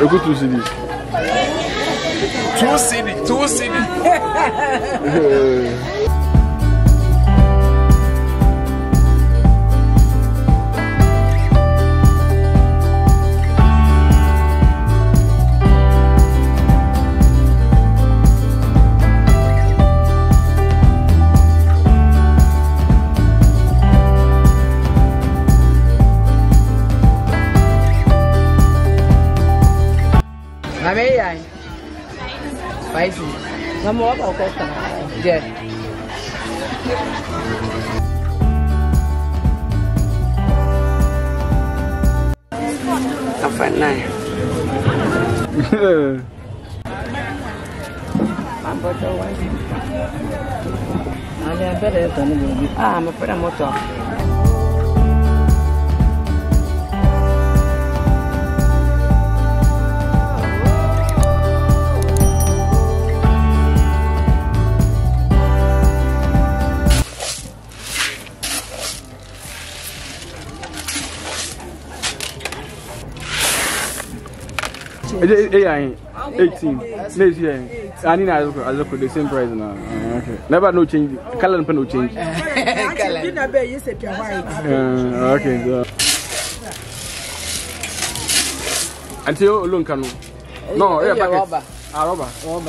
go 2 cedis. 2 cedis. 2 cedis. Spicy. No more about costa. Yeah. I'm fine now. I'm better. I'm afraid I'm not. Yeah, 18. Next year, I need to look the same price now. Okay. Never no change. Color no change. Okay. Until long can no, yeah, rubber. Rubber. Long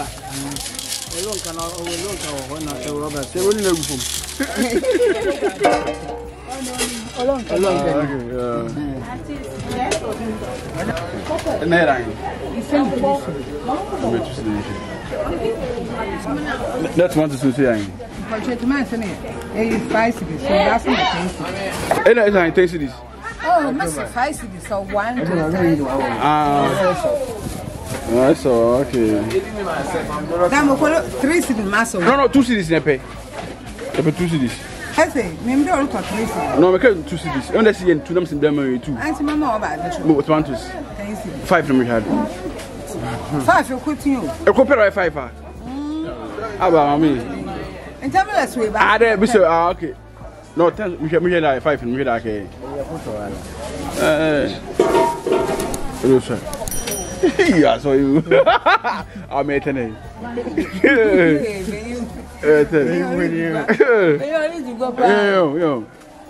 can rubber. Say only no room. That's one to say. Oh, must be 5 cedis. So 1, 2, 3. That's okay. Now, 3 cedis. No, 2 cedis. 2 cedis. I say, maybe don't look at 3 cedis. No, because 2 cedis. Only see 2 numbers in them 2. I see Mamma about that. What want to 5 numbers had. 5 you're quitting you. A copyright 5. How about me? And tell me let's way back. Ah, there, Mr. Okay. No, 10. We can like 5 and we okay. Yeah, so you. I made 10. Yo,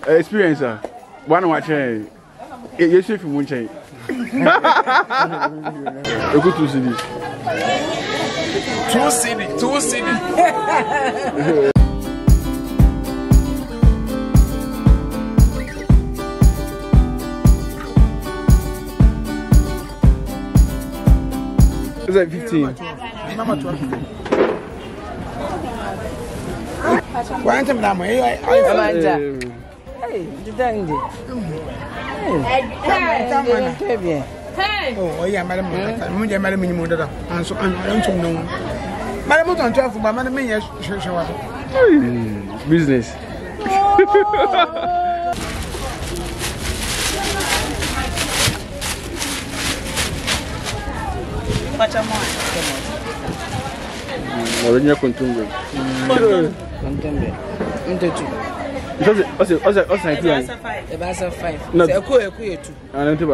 experience. One watch. You see from one chain. You go 2 cedis. 2 cedis. 2 cedis. Is that 15? Why am I? Hey, the dandy. Oh, yeah, madam. Madam, you mother. And so I don't know. Madam, don't travel, but madam, yes, sure. Business. Original contumbe. Contumbe. Into 2. What's 5? No, a cool 2. I don't know.